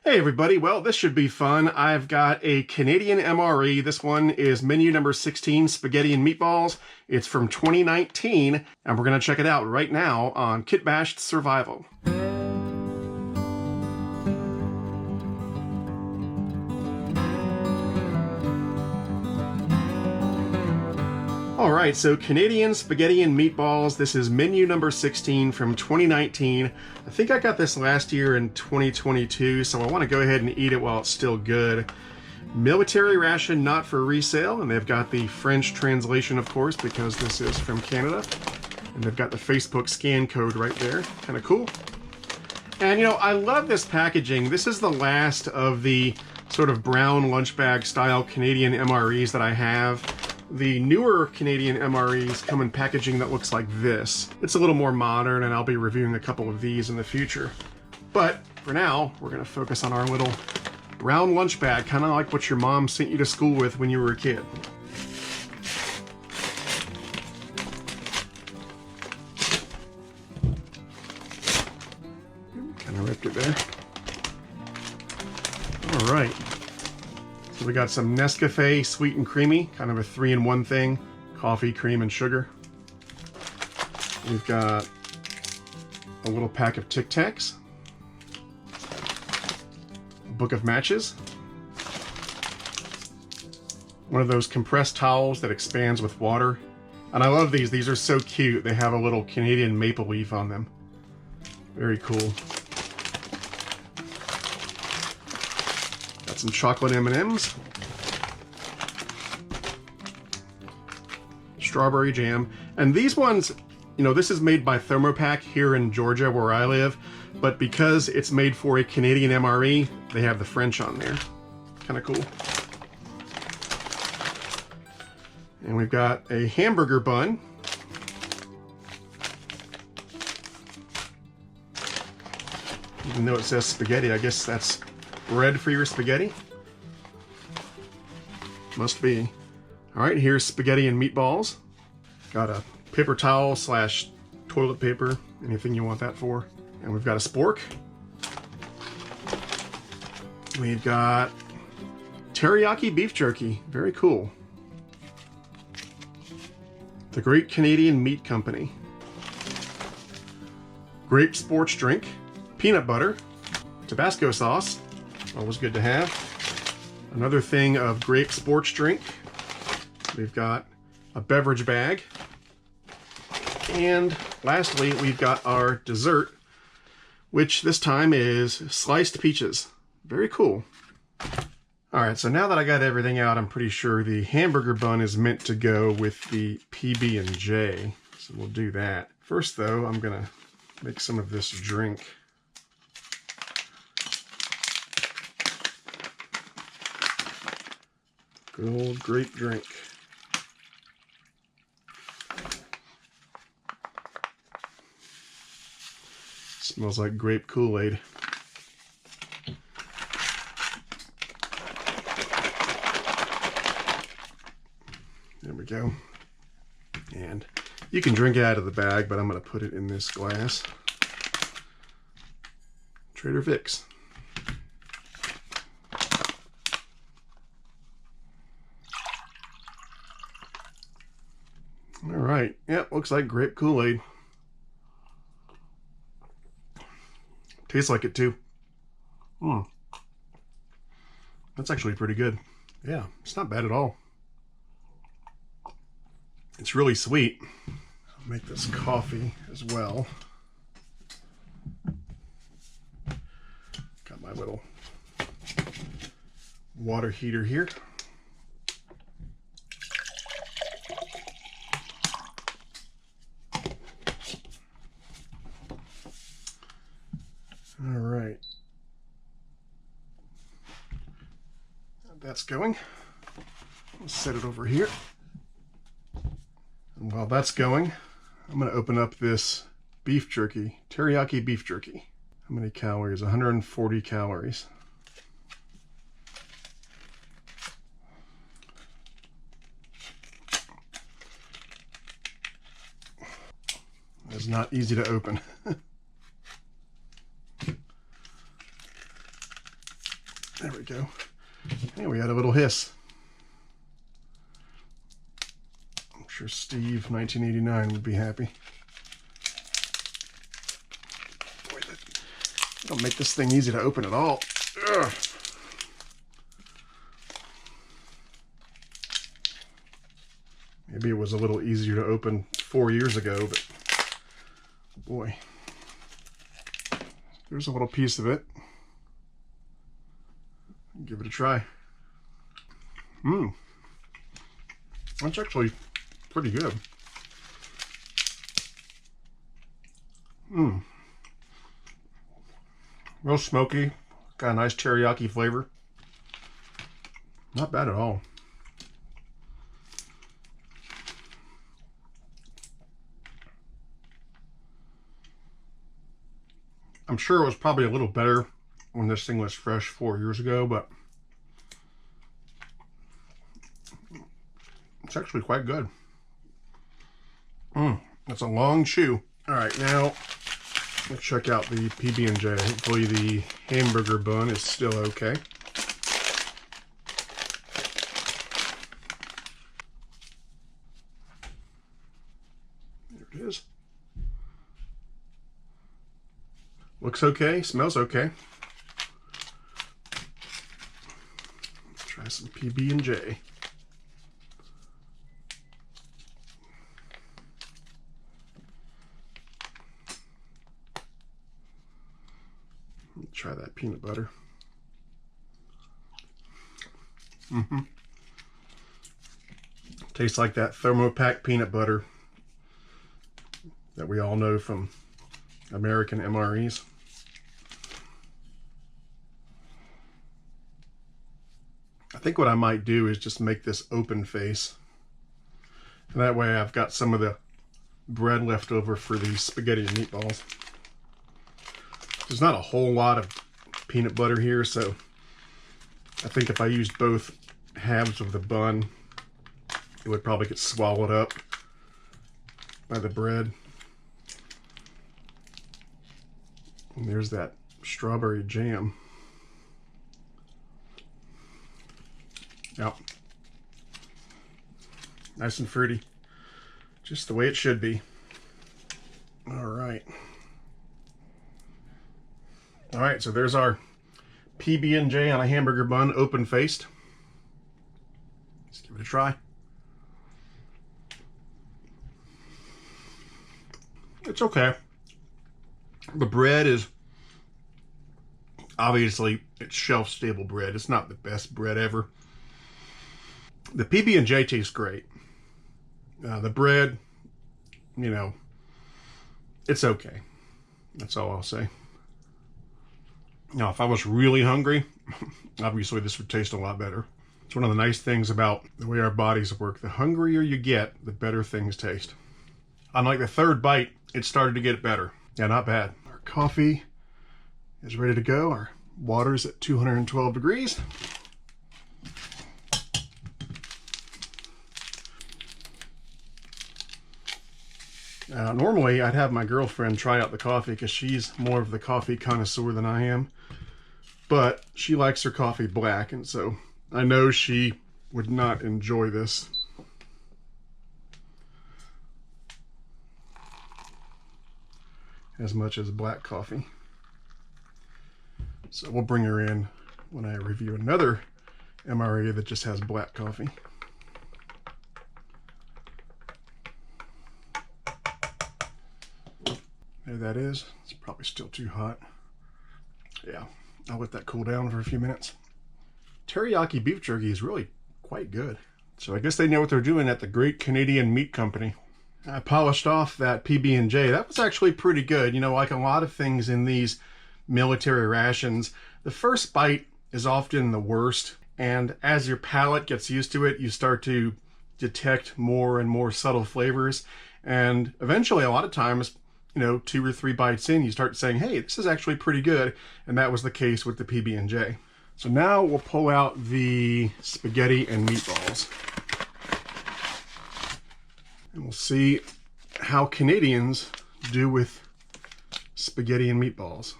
Hey everybody, well this should be fun. I've got a Canadian MRE. This one is menu number 16, Spaghetti and Meatballs. It's from 2019 and we're going to check it out right now on Kit Bashed Survival. Alright, so Canadian Spaghetti and Meatballs. This is menu number 16 from 2019. I think I got this last year in 2022, so I want to go ahead and eat it while it's still good. Military ration, not for resale, and they've got the French translation, of course, because this is from Canada. And they've got the Facebook scan code right there. Kind of cool. And you know, I love this packaging. This is the last of the sort of brown lunch bag style Canadian MREs that I have. The newer Canadian MREs come in packaging that looks like this. It's a little more modern, and I'll be reviewing a couple of these in the future. But for now, we're going to focus on our little brown lunch bag, kind of like what your mom sent you to school with when you were a kid. Kind of ripped it there. All right. So we got some Nescafe Sweet and Creamy, kind of a 3-in-1 thing. Coffee, cream, and sugar. We've got a little pack of Tic Tacs. A book of matches. One of those compressed towels that expands with water. And I love these. These are so cute. They have a little Canadian maple leaf on them. Very cool. Got some chocolate M&Ms. Strawberry jam. And these ones, you know, this is made by Thermopack here in Georgia where I live, but because it's made for a Canadian MRE, they have the French on there. Kind of cool. And we've got a hamburger bun. Even though it says spaghetti, I guess that's bread for your spaghetti. Must be. All right, here's spaghetti and meatballs. Got a paper towel slash toilet paper, anything you want that for. And we've got a spork. We've got teriyaki beef jerky. Very cool. The Great Canadian Meat Company. Grape sports drink. Peanut butter. Tabasco sauce. Always good to have. Another thing of grape sports drink. We've got a beverage bag. And lastly, we've got our dessert, which this time is sliced peaches. Very cool. All right, so now that I got everything out, I'm pretty sure the hamburger bun is meant to go with the PB&J. So we'll do that. First though, I'm gonna make some of this drink. Good old grape drink. Smells like grape Kool-Aid. There we go. And you can drink it out of the bag, but I'm going to put it in this glass. Trader Vic's. All right. Yep, looks like grape Kool-Aid. Tastes like it too. That's actually pretty good. Yeah, it's not bad at all. It's really sweet. I'll make this coffee as well. Got my little water heater here. All right. That's going. I'll set it over here. And while that's going, I'm going to open up this beef jerky, teriyaki beef jerky. How many calories? 140 calories. It's not easy to open. There we go. And we had a little hiss. I'm sure Steve, 1989, would be happy. Boy, that don't make this thing easy to open at all. Ugh. Maybe it was a little easier to open 4 years ago, but boy, there's a little piece of it. Give it a try. That's actually pretty good. Real smoky, got a nice teriyaki flavor. Not bad at all. I'm sure it was probably a little better when this thing was fresh 4 years ago, but it's actually quite good. That's a long chew. All right, now let's check out the PB&J. Hopefully the hamburger bun is still okay. There it is. Looks okay, smells okay. Try some PB&J. Try that peanut butter. Tastes like that thermopack peanut butter that we all know from American MREs. I think what I might do is just make this open face. And that way I've got some of the bread left over for these spaghetti and meatballs. There's not a whole lot of peanut butter here, so I think if I used both halves of the bun, it would probably get swallowed up by the bread. And there's that strawberry jam. Yep. Nice and fruity. Just the way it should be. All right. All right, so there's our PB&J on a hamburger bun, open-faced. Let's give it a try. It's okay. The bread is, obviously, it's shelf-stable bread. It's not the best bread ever. The PB&J tastes great. The bread, you know, it's okay. That's all I'll say. Now, if I was really hungry, obviously this would taste a lot better. It's one of the nice things about the way our bodies work. The hungrier you get, the better things taste. On like the third bite, it started to get better. Yeah, not bad. Our coffee is ready to go. Our water's at 212 degrees. Normally, I'd have my girlfriend try out the coffee because she's more of the coffee connoisseur than I am. But she likes her coffee black, and so I know she would not enjoy this. As much as black coffee. So we'll bring her in when I review another MRE that just has black coffee. There that is. It's probably still too hot. Yeah, I'll let that cool down for a few minutes. Teriyaki beef jerky is really quite good. So I guess they know what they're doing at the Great Canadian Meat Company. I polished off that PB&J. That was actually pretty good. You know, like a lot of things in these military rations, the first bite is often the worst. And as your palate gets used to it, you start to detect more and more subtle flavors. And eventually, a lot of times, you know, 2 or 3 bites in, you start saying, hey, this is actually pretty good. And that was the case with the PB&J. So now we'll pull out the spaghetti and meatballs. And we'll see how Canadians do with spaghetti and meatballs.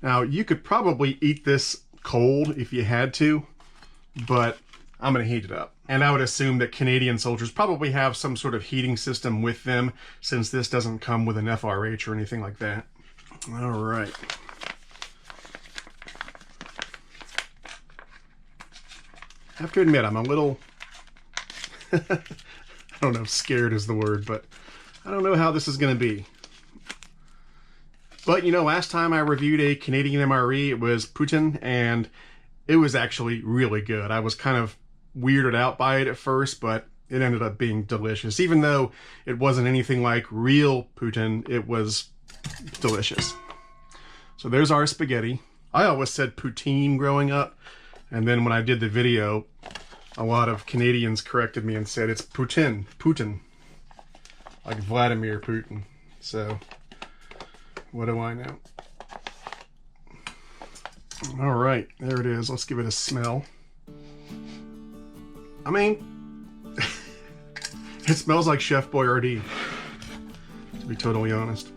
Now, you could probably eat this cold if you had to, but I'm going to heat it up. And I would assume that Canadian soldiers probably have some sort of heating system with them, since this doesn't come with an FRH or anything like that. All right. I have to admit, I'm a little, I don't know if scared is the word, but I don't know how this is going to be. But, you know, last time I reviewed a Canadian MRE, it was Putin, and it was actually really good. I was kind of weirded out by it at first, but it ended up being delicious. Even though it wasn't anything like real Putin, it was delicious. So there's our spaghetti. I always said poutine growing up, and then when I did the video, a lot of Canadians corrected me and said it's Putin, like Vladimir Putin. So what do I know? All right, there it is. Let's give it a smell. I mean, it smells like Chef Boyardee, to be totally honest.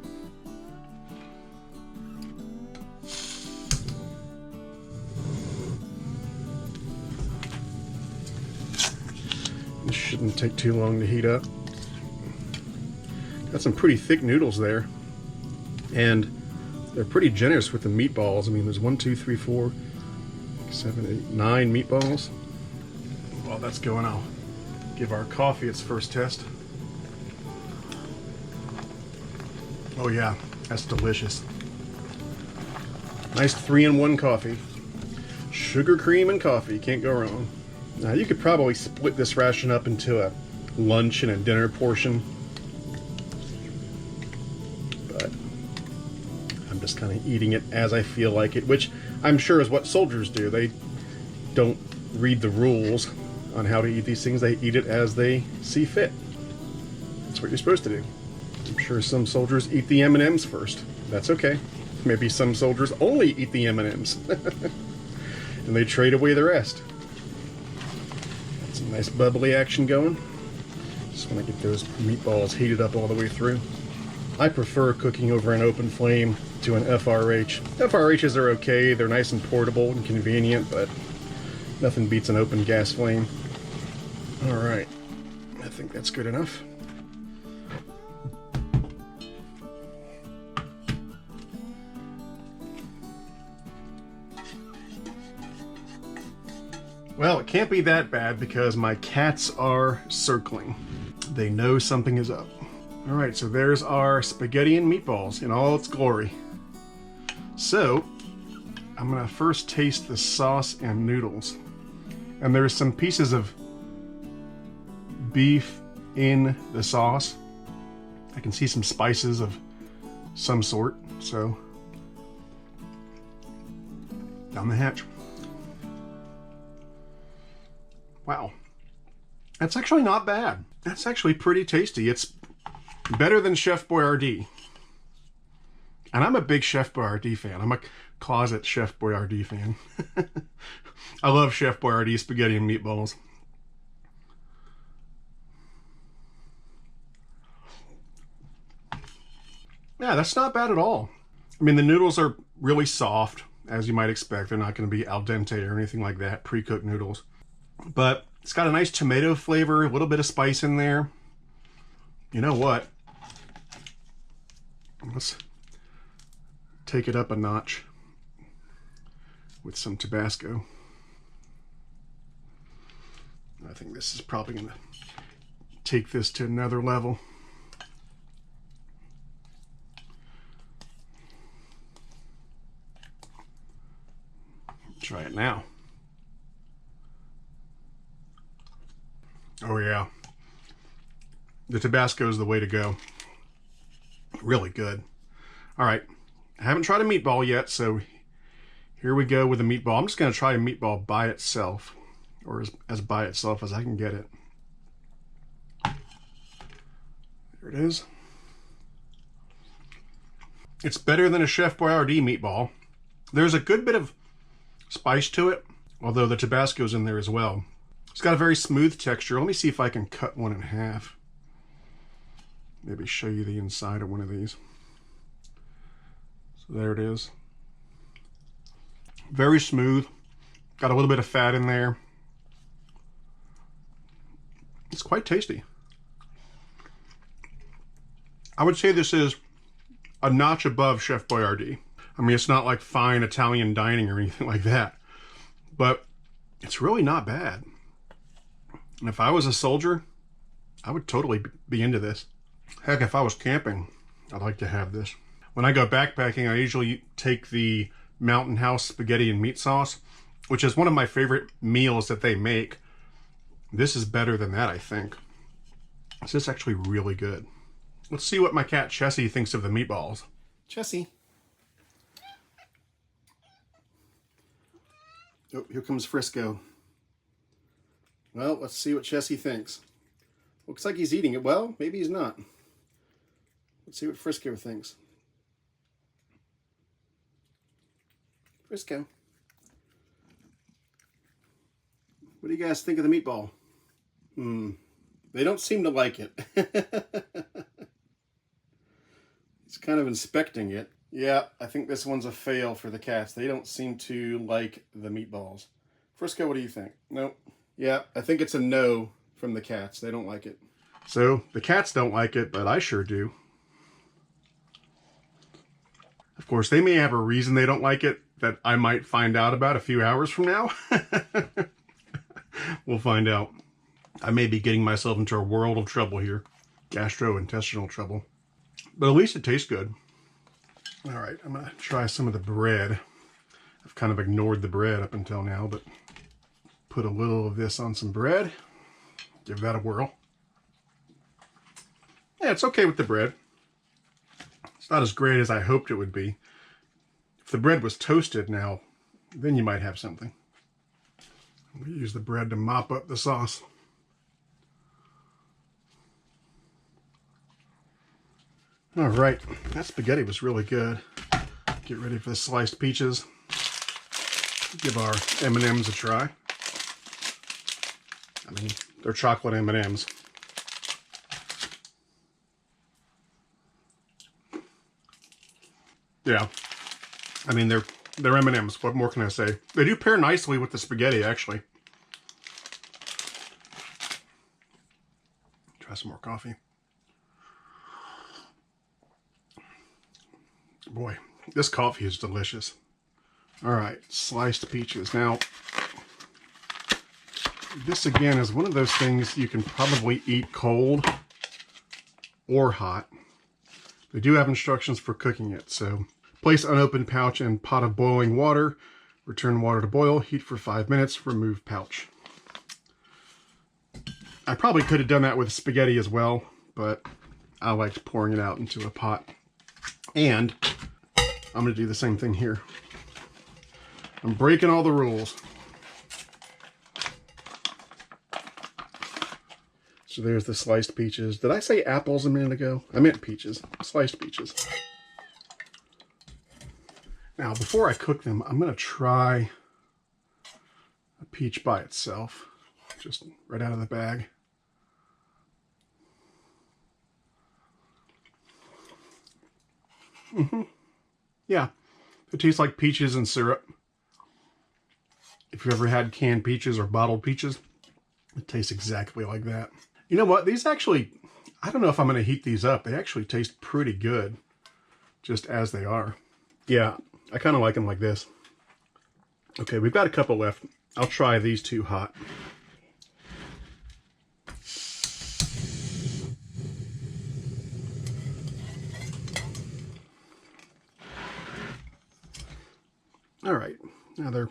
This shouldn't take too long to heat up. Got some pretty thick noodles there, and they're pretty generous with the meatballs. I mean, there's 1, 2, 3, 4, 7, 8, 9 meatballs. While that's going, I'll give our coffee its first test. Oh yeah, that's delicious. Nice 3-in-1 coffee. Sugar, cream, and coffee, can't go wrong. Now you could probably split this ration up into a lunch and a dinner portion, but I'm just kind of eating it as I feel like it, which I'm sure is what soldiers do. They don't read the rules on how to eat these things. They eat it as they see fit. That's what you're supposed to do. I'm sure some soldiers eat the M&Ms first. That's okay. Maybe some soldiers only eat the M&Ms and they trade away the rest. Got some nice bubbly action going. Just want to get those meatballs heated up all the way through. I prefer cooking over an open flame to an FRH. FRHs are okay. They're nice and portable and convenient, but nothing beats an open gas flame. All right, I think that's good enough. Well, it can't be that bad because my cats are circling. They know something is up. All right, so there's our spaghetti and meatballs in all its glory. So, I'm gonna first taste the sauce and noodles. And there's some pieces of beef in the sauce. I can see some spices of some sort, so down the hatch. Wow, that's actually not bad. That's actually pretty tasty. It's better than Chef Boyardee. And I'm a big Chef Boyardee fan. I'm a closet Chef Boyardee fan. I love Chef Boyardee spaghetti and meatballs. Yeah, that's not bad at all. I mean, the noodles are really soft, as you might expect. They're not going to be al dente or anything like that, pre-cooked noodles. But it's got a nice tomato flavor, a little bit of spice in there. You know what? Let's take it up a notch with some Tabasco. I think this is probably going to take this to another level. Try it now. Oh yeah, the Tabasco is the way to go. Really good. All right, I haven't tried a meatball yet, so here we go with a meatball. I'm just going to try a meatball by itself, or as by itself as I can get it. There it is. It's better than a Chef Boyardee meatball. There's a good bit of spice to it, although the Tabasco's in there as well. It's got a very smooth texture. Let me see if I can cut one in half. Maybe show you the inside of one of these. So there it is. Very smooth. Got a little bit of fat in there. It's quite tasty. I would say this is a notch above Chef Boyardee. I mean, it's not like fine Italian dining or anything like that, but it's really not bad. And if I was a soldier, I would totally be into this. Heck, if I was camping, I'd like to have this. When I go backpacking, I usually take the Mountain House spaghetti and meat sauce, which is one of my favorite meals that they make. This is better than that, I think. This is actually really good. Let's see what my cat Chessie thinks of the meatballs. Chessie. Oh, here comes Frisco. Well, let's see what Chessie thinks. Looks like he's eating it. Well, maybe he's not. Let's see what Frisco thinks. Frisco. What do you guys think of the meatball? They don't seem to like it. He's kind of inspecting it. Yeah, I think this one's a fail for the cats. They don't seem to like the meatballs. Frisco, what do you think? Nope. Yeah, I think it's a no from the cats. They don't like it. So, the cats don't like it, but I sure do. Of course, they may have a reason they don't like it that I might find out about a few hours from now. We'll find out. I may be getting myself into a world of trouble here. Gastrointestinal trouble. But at least it tastes good. All right, I'm going to try some of the bread. I've kind of ignored the bread up until now, but put a little of this on some bread. Give that a whirl. Yeah, it's okay with the bread. It's not as great as I hoped it would be. If the bread was toasted now, then you might have something. We use the bread to mop up the sauce. All right, that spaghetti was really good. Get ready for the sliced peaches. Give our M&Ms a try. I mean, they're chocolate M&Ms. Yeah, I mean, they're M&Ms. What more can I say? They do pair nicely with the spaghetti, actually. Try some more coffee. Boy, this coffee is delicious. All right, sliced peaches. Now, this again is one of those things you can probably eat cold or hot. They do have instructions for cooking it, so place unopened pouch in pot of boiling water, return water to boil, heat for 5 minutes, remove pouch. I probably could have done that with spaghetti as well, but I liked pouring it out into a pot. And I'm going to do the same thing here. I'm breaking all the rules. So there's the sliced peaches. Did I say apples a minute ago? I meant peaches. Sliced peaches. Now, before I cook them, I'm going to try a peach by itself. Just right out of the bag. Yeah, it tastes like peaches and syrup. If you've ever had canned peaches or bottled peaches, it tastes exactly like that. You know what? These actually, I don't know if I'm going to heat these up. They actually taste pretty good, just as they are. Yeah, I kind of like them like this. Okay, we've got a couple left. I'll try these two hot. All right, now they're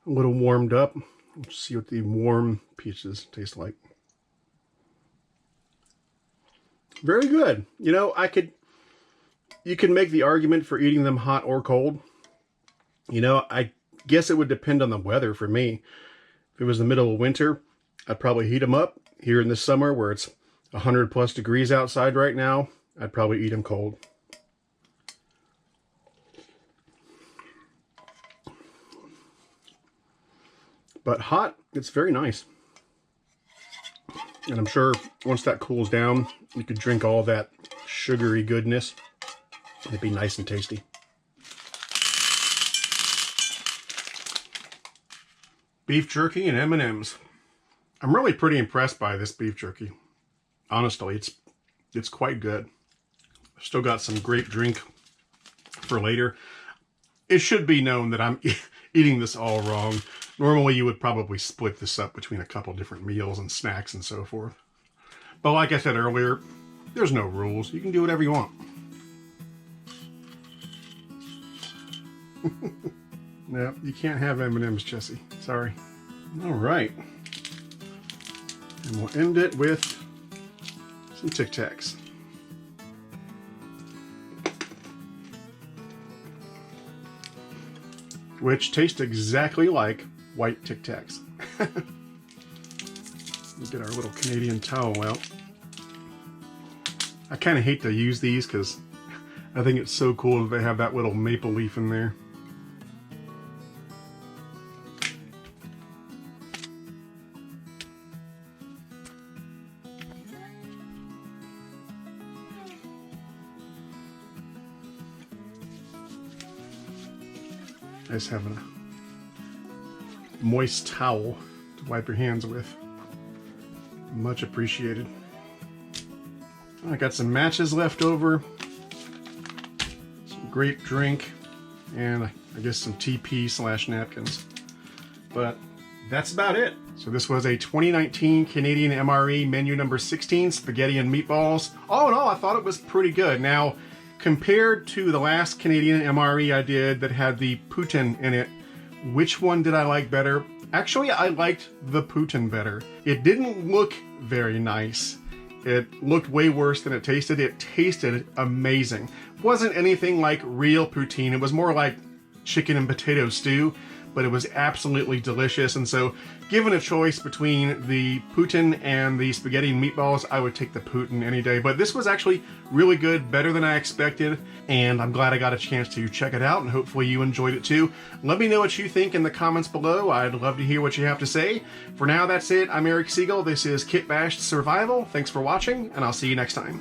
a little warmed up. Let's see what the warm peaches taste like. Very good. You know, you can make the argument for eating them hot or cold. You know, I guess it would depend on the weather for me. If it was the middle of winter, I'd probably heat them up. Here in the summer where it's 100+ degrees outside right now, I'd probably eat them cold. But hot, it's very nice. And I'm sure once that cools down, you could drink all that sugary goodness. It'd be nice and tasty. Beef jerky and M&Ms. I'm really pretty impressed by this beef jerky. Honestly, it's quite good. Still got some grape drink for later. It should be known that I'm eating this all wrong. Normally you would probably split this up between a couple different meals and snacks and so forth. But like I said earlier, there's no rules. You can do whatever you want. No, you can't have M&Ms, Jesse. Sorry. All right. And we'll end it with some Tic Tacs. Which taste exactly like white Tic Tacs. We'll get our little Canadian towel out. I kind of hate to use these because I think it's so cool that they have that little maple leaf in there. Nice having a moist towel to wipe your hands with. Much appreciated. I got some matches left over, some grape drink, and I guess some TP/napkins. But that's about it. So this was a 2019 Canadian MRE menu number 16, spaghetti and meatballs. All in all, I thought it was pretty good. Now, compared to the last Canadian MRE I did that had the poutine in it, which one did I like better? Actually, I liked the poutine better. It didn't look very nice. It looked way worse than it tasted. It tasted amazing. It wasn't anything like real poutine. It was more like chicken and potato stew, but it was absolutely delicious. And so, given a choice between the poutine and the spaghetti and meatballs, I would take the poutine any day. But this was actually really good, better than I expected, and I'm glad I got a chance to check it out, and hopefully you enjoyed it too. Let me know what you think in the comments below. I'd love to hear what you have to say. For now, that's it. I'm Eric Siegel. This is Kit Bashed Survival. Thanks for watching, and I'll see you next time.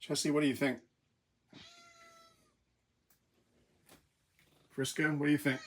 Jesse, what do you think? Frisco, what do you think?